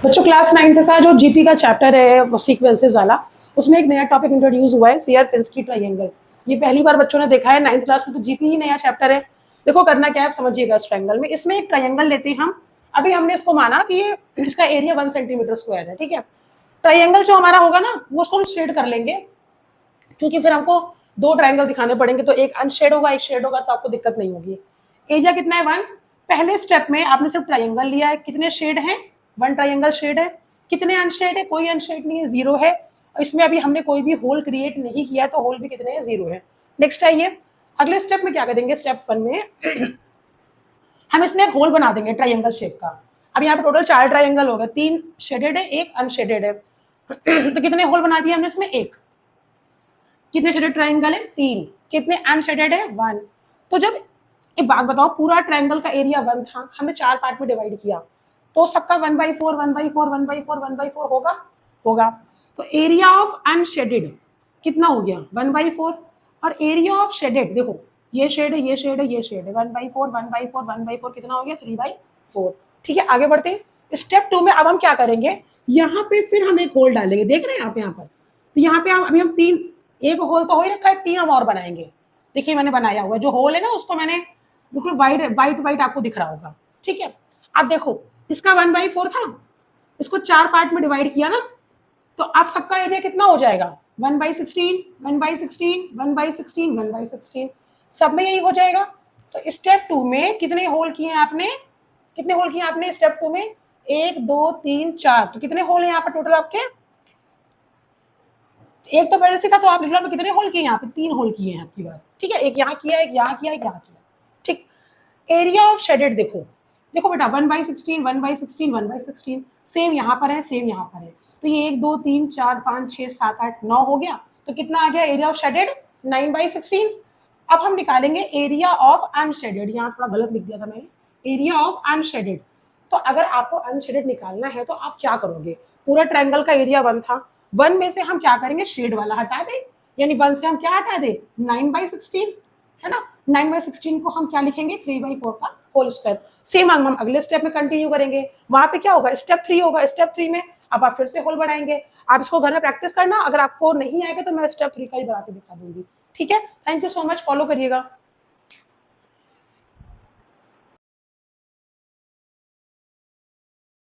बच्चों class 9th का जो जीपी का चैप्टर है सीक्वेंसेस वाला, उसमें एक नया टॉपिक इंट्रोड्यूस हुआ है, सीयर-पिन्स्की ट्रायंगल। ये पहली बार बच्चों ने देखा है 9th क्लास में, तो जीपी ही नया चैप्टर है। देखो करना क्या है, समझिएगा इस ट्रायंगल में। इसमें एक ट्रायंगल लेते हैं हम। अभी हमने इसको माना कि ये इसका एरिया 1 सेंटीमीटर स्क्वायर है, ठीक है। ट्रायंगल जो हमारा होगा ना, वो उसको हम शेड कर लेंगे, क्योंकि फिर हमको 2 ट्रायंगल दिखाने पड़ेंगे, तो एक अनशेड होगा, एक शेड होगा, तो आपको दिक्कत नहीं होगी। एरिया कितना है 1। पहले स्टेप में आपने सिर्फ ट्रायंगल लिया है, कितने शेड हैं, 1 ट्रायंगल शेड है। कितने अनशेड है, कोई अनशेड नहीं है, 0 है। इसमें अभी हमने कोई भी होल क्रिएट नहीं किया, तो होल भी कितने हैं, 0 है। नेक्स्ट है ये, अगले स्टेप में क्या करेंगे, स्टेप 1 में हम इसमें एक होल बना देंगे ट्रायंगल शेप का। अब यहाँ पे टोटल 4 ट्रायंगल हो गए, 3 शेडेड है, 1 अनशेडेड है। तो कितने होल बना दिए हमने इसमें, 1। कितने शेडेड ट्रायंगल है, 3। कितने अनशेडेड है, 1। तो जब एक बात बताओ, पूरा ट्रायंगल का एरिया 1 था, हमने 4 पार्ट में डिवाइड किया, तो सबका 1/4 1/4 1/4 1/4 होगा होगा। तो एरिया ऑफ अनशेडेड कितना हो गया, 1/4। और एरिया ऑफ शेडेड, देखो ये शेड है, ये शेड है, ये शेड है, 1/4 1/4 1/4 कितना हो गया, 3/4। ठीक है, आगे बढ़ते हैं स्टेप 2 में। अब हम क्या करेंगे, यहाँ पे फिर हम एक होल डालेंगे, देख रहे हैं आप यहाँ पर। तो यहाँ पे हम अभी हम 3, एक होल तो हो ही रखा है, 3 हम और बनाएंगे। देखिए मैंने बनाया हुआ जो होल है ना, उसको मैंने बिल्कुल वाइट आपको दिख रहा होगा, ठीक है। अब देखो इसका 1/4 था, इसको 4 पार्ट में डिवाइड किया ना, तो अब सबका एरिया कितना हो जाएगा, 1/16 1/16 1/16 1/16, सब में यही हो जाएगा। तो स्टेप 2 में कितने होल किए आपने, कितने होल किए आपने स्टेप 2 में, 1 2 3 4। तो कितने होल हैं यहाँ पर टोटल आपके, एक तो पहले से था, तो आप लिख लो कितने होल किए, यहाँ पे 3 होल किए हैं आपकी बार, ठीक है। एक यहाँ किया, एक यहाँ किया, एक यहाँ किया, ठीक। एरिया ऑफ शेडेड देखो, देखो बेटा 1/16 1/16 1/16, सेम यहाँ पर है, सेम यहाँ पर है। तो ये 1 2 3 4 5 6 7 8 9 हो गया। तो कितना आ गया एरिया ऑफ शेडेड, 9/16। अब हम निकालेंगे एरिया ऑफ अनशेडेड, यहाँ थोड़ा गलत लिख दिया था मैंने, एरिया ऑफ अनशेडेड। तो अगर आपको अनशेडेड निकालना है, तो आप क्या करोगे, पूरा ट्रायंगल का एरिया 1 था, 1 में से हम क्या करेंगे, शेड वाला हटा दें, यानी 1 से हम क्या हटा दें, 9/16, है ना। 9/16 को हम क्या लिखेंगे, 3/4 का होल स्क्वायर। सेम हम अगले स्टेप में कंटिन्यू करेंगे, वहां पे क्या होगा, स्टेप 3 होगा। स्टेप 3 में अब आप फिर से होल बढ़ाएंगे। आप इसको घर में प्रैक्टिस करना, अगर आपको नहीं आएगा तो मैं स्टेप 3 का ही बना के दिखा दूंगी, ठीक है। Thank you so much, follow करिएगा।